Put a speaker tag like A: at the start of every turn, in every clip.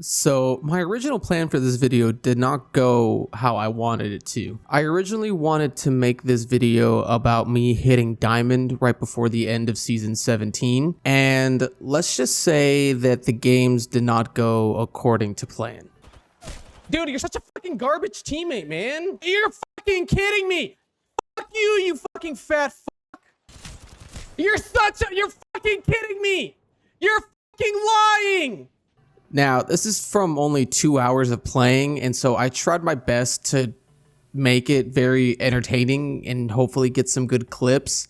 A: So my original plan for this video did not go how I wanted it to. I originally wanted to make this video about me hitting diamond right before the end of season 17, and let's just say that the games did not go according to plan.
B: Dude, you're such a fucking garbage teammate, man. You're fucking kidding me. Fuck you, you fucking fat fuck. You're fucking kidding me. You're fucking lying.
A: Now, this is from only 2 hours of playing, and so I tried my best to make it very entertaining and hopefully get some good clips.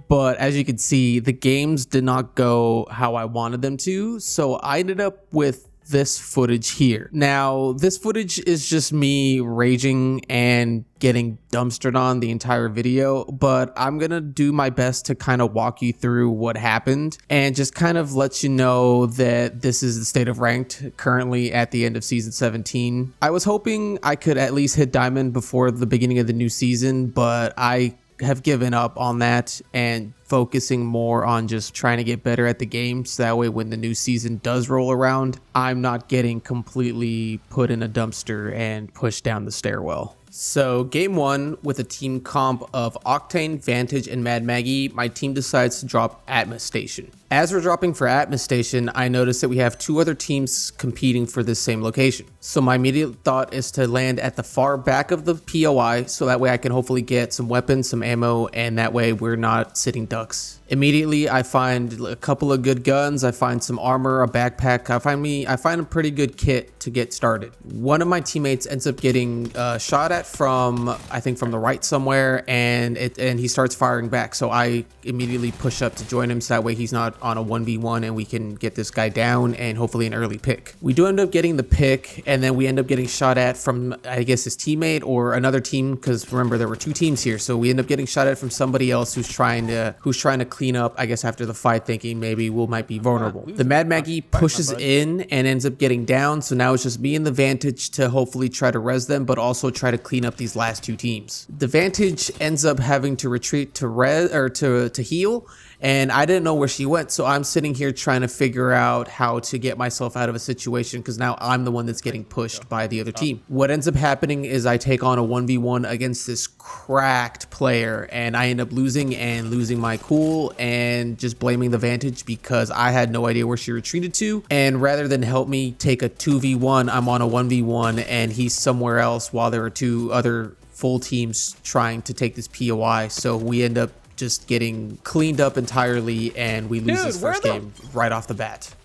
A: But as you can see, the games did not go how I wanted them to, so I ended up with this footage here. Now, this footage is just me raging and getting dumpstered on the entire video, but I'm gonna do my best to kind of walk you through what happened and just kind of let you know that this is the state of ranked currently at the end of season 17. I was hoping I could at least hit diamond before the beginning of the new season, but I have given up on that and focusing more on just trying to get better at the game, so that way when the new season does roll around, I'm not getting completely put in a dumpster and pushed down the stairwell. So game one, with a team comp of Octane, Vantage, and Mad Maggie, my team decides to drop Atmos Station. As we're dropping for Atmos Station, I notice that we have two other teams competing for this same location. So my immediate thought is to land at the far back of the POI, so that way I can hopefully get some weapons, some ammo, and that way we're not sitting ducks. Immediately, I find a couple of good guns, I find some armor, a backpack, I find a pretty good kit to get started. One of my teammates ends up getting shot at from, I think from the right somewhere, and he starts firing back, so I immediately push up to join him, so that way he's not on a 1v1 and we can get this guy down and hopefully an early pick. We do end up getting the pick, and then we end up getting shot at from, I guess, his teammate or another team, because remember there were two teams here, so we end up getting shot at from somebody else who's trying to clean up, I guess, after the fight, thinking maybe we might be vulnerable. The Mad Maggie pushes in and ends up getting down, so now it's just me and the Vantage to hopefully try to res them, but also try to clean up these last two teams. The Vantage ends up having to retreat to res or to heal, and I didn't know where she went, so I'm sitting here trying to figure out how to get myself out of a situation, because now I'm the one that's getting pushed by the other team. What ends up happening is I take on a 1v1 against this cracked player, and I end up losing my cool and just blaming the Vantage because I had no idea where she retreated to, and rather than help me take a 2v1, I'm on a 1v1 and he's somewhere else while there are two other full teams trying to take this POI, so we end up just getting cleaned up entirely and we lose this first game right off the bat.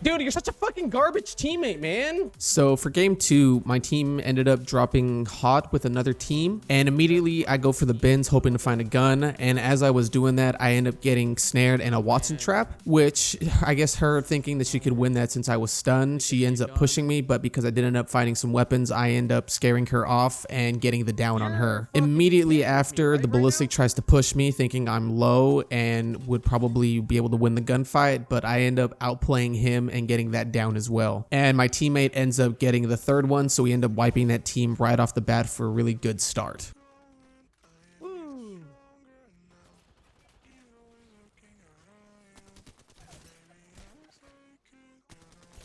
B: Dude, you're such a fucking garbage teammate, man.
A: So for game two, my team ended up dropping hot with another team, and immediately I go for the bins hoping to find a gun, and as I was doing that, I end up getting snared in a Watson trap, which I guess her thinking that she could win that since I was stunned, she ends up pushing me, but because I did end up finding some weapons, I end up scaring her off and getting the down on her. Immediately after, the ballistic tries to push me thinking I'm low and would probably be able to win the gunfight, but I end up outplaying him and getting that down as well. And my teammate ends up getting the third one, so we end up wiping that team right off the bat for a really good start.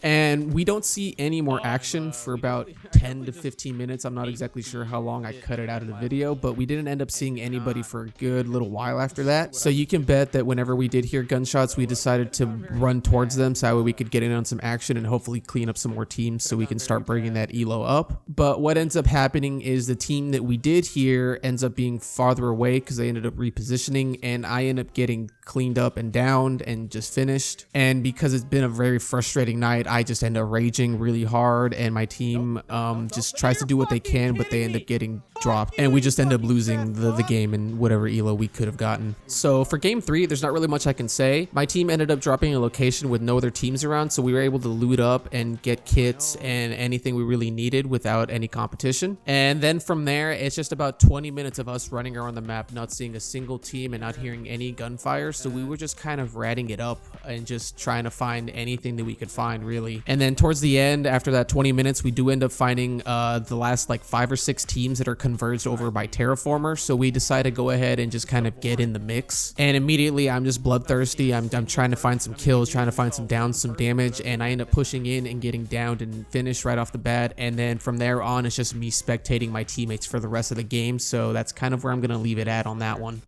A: And we don't see any more action for about 10 to 15 minutes. I'm not exactly sure how long I cut it out of the video, but we didn't end up seeing anybody for a good little while after that. So you can bet that whenever we did hear gunshots, we decided to run towards them so that way we could get in on some action and hopefully clean up some more teams so we can start bringing that elo up. But what ends up happening is the team that we did hear ends up being farther away because they ended up repositioning, and I end up getting cleaned up and downed and just finished. And because it's been a very frustrating night, I just end up raging really hard, and my team just tries to do what they can, but they end up getting dropped, and we just end up losing the game and whatever elo we could have gotten. So for game three, there's not really much I can say. My team ended up dropping a location with no other teams around, so we were able to loot up and get kits and anything we really needed without any competition. And then from there, it's just about 20 minutes of us running around the map, not seeing a single team and not hearing any gunfire, so we were just kind of ratting it up and just trying to find anything that we could find, really. And then towards the end, after that 20 minutes, we do end up finding the last like 5 or 6 teams that are converged over by Terraformer, so we decided to go ahead and just kind of get in the mix. And immediately I'm just bloodthirsty. I'm trying to find some kills, trying to find some downs, some damage, and I end up pushing in and getting downed and finished right off the bat. And then from there on, it's just me spectating my teammates for the rest of the game. So that's kind of where I'm going to leave it at on that one.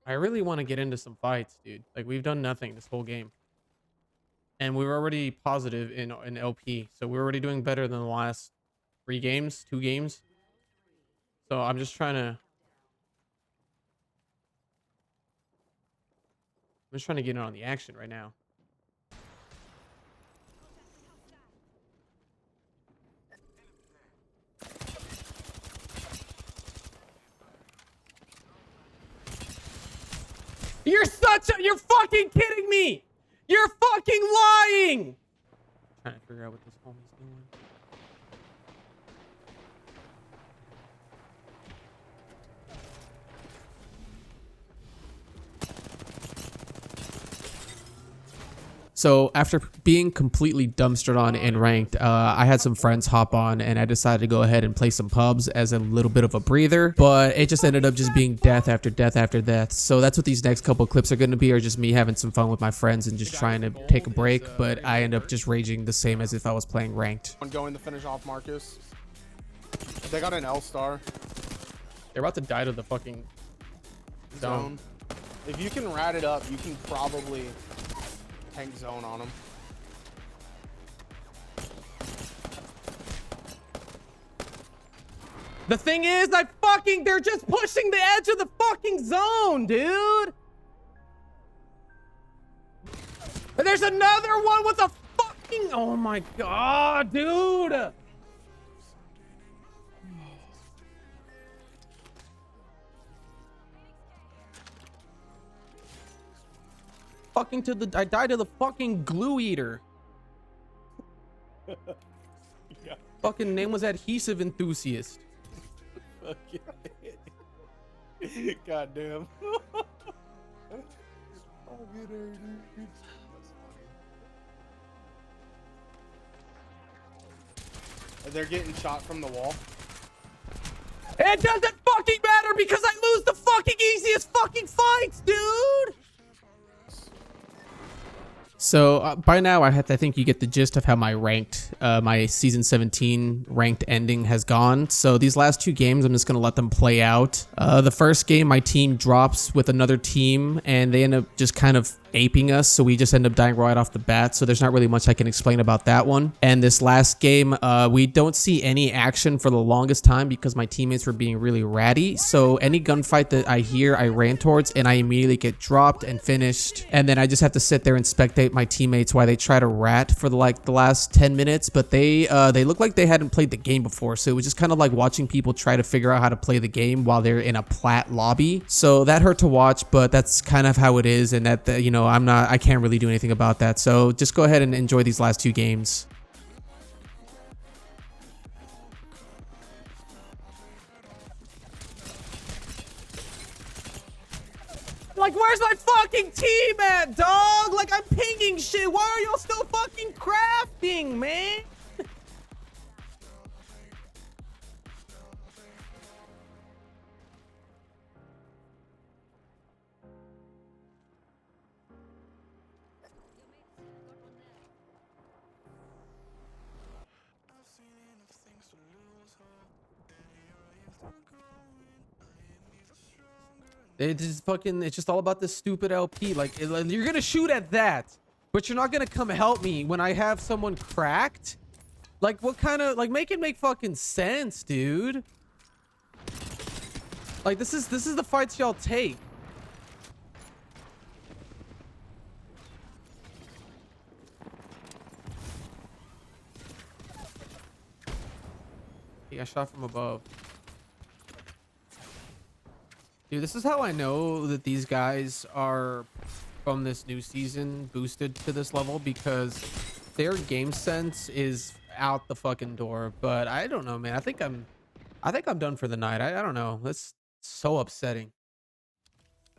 A: I really want to get into some fights, dude. Like, we've done nothing this whole game. And we were already positive in LP. So we're already doing better than the last 2 games. So I'm just trying to get in on the action right now. You're fucking kidding me! You're fucking lying! Trying to figure out what this homie's doing. So after being completely dumpstered on in ranked, I had some friends hop on and I decided to go ahead and play some pubs as a little bit of a breather, but it just ended up just being death after death after death. So that's what these next couple of clips are going to be, are just me having some fun with my friends and just trying to take a break, but I end up just raging the same as if I was playing ranked.
C: I'm going to finish off Marcus. They got an L-star.
B: They're about to die to the fucking zone.
C: If you can rat it up, you can probably tank zone on them.
B: The thing is, they're just pushing the edge of the fucking zone, dude. And there's another one with a fucking, oh my god, dude. I died to the fucking glue eater.
C: Yeah.
B: Fucking name was Adhesive Enthusiast.
C: God damn. They're getting shot from the wall.
B: It doesn't fucking matter because I lose the fucking easiest fucking fights, dude.
A: So by now, I think you get the gist of how my my season 17 ranked ending has gone. So these last 2 games, I'm just going to let them play out. The first game, my team drops with another team and they end up just kind of aping us. So we just end up dying right off the bat. So there's not really much I can explain about that one. And this last game, we don't see any action for the longest time because my teammates were being really ratty. So any gunfight that I hear, I ran towards and I immediately get dropped and finished. And then I just have to sit there and spectate my teammates while they try to rat for the last 10 minutes. But they look like they hadn't played the game before. So it was just kind of like watching people try to figure out how to play the game while they're in a plat lobby. So that hurt to watch, but that's kind of how it is. And that, you know, I can't really do anything about that. So just go ahead and enjoy these last 2 games.
B: Like, where's my fucking team at, dog? Like, I'm pinging shit. Why are y'all still fucking crafting, man? It's just all about this stupid LP. Like, you're gonna shoot at that, but you're not gonna come help me when I have someone cracked. Like, what kind of, like, make it make fucking sense, dude. Like, this is the fights y'all take. He got shot from above. Dude, this is how I know that these guys are from this new season boosted to this level, because their game sense is out the fucking door. But I don't know, man. I think I'm done for the night. I don't know. That's so upsetting.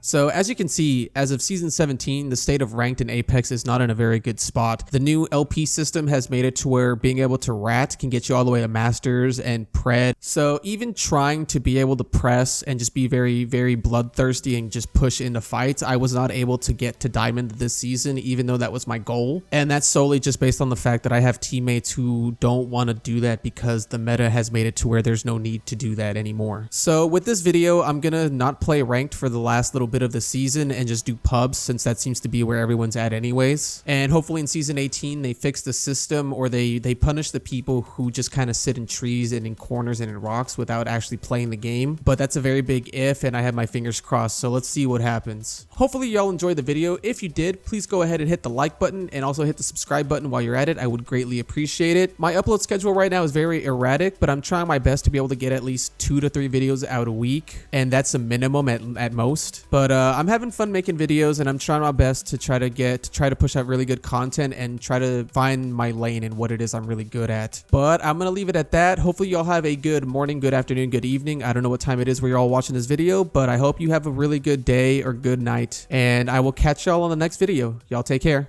A: So as you can see, as of season 17, the state of ranked in Apex is not in a very good spot. The new LP system has made it to where being able to rat can get you all the way to masters and pred. So even trying to be able to press and just be very, very bloodthirsty and just push into fights, I was not able to get to diamond this season, even though that was my goal. And that's solely just based on the fact that I have teammates who don't want to do that because the meta has made it to where there's no need to do that anymore. So with this video, I'm gonna not play ranked for the last little bit of the season and just do pubs, since that seems to be where everyone's at anyways. And hopefully in season 18 they fix the system, or they punish the people who just kind of sit in trees and in corners and in rocks without actually playing the game. But that's a very big if, and I have my fingers crossed, so let's see what happens. Hopefully y'all enjoyed the video. If you did, please go ahead and hit the like button and also hit the subscribe button while you're at it. I would greatly appreciate it. My upload schedule right now is very erratic, but I'm trying my best to be able to get at least 2 to 3 videos out a week, and that's a minimum at most. But I'm having fun making videos, and I'm trying my best to try to push out really good content and try to find my lane and what it is I'm really good at. But I'm gonna leave it at that. Hopefully y'all have a good morning, good afternoon, good evening. I don't know what time it is where you're all watching this video, but I hope you have a really good day or good night, and I will catch y'all on the next video. Y'all take care.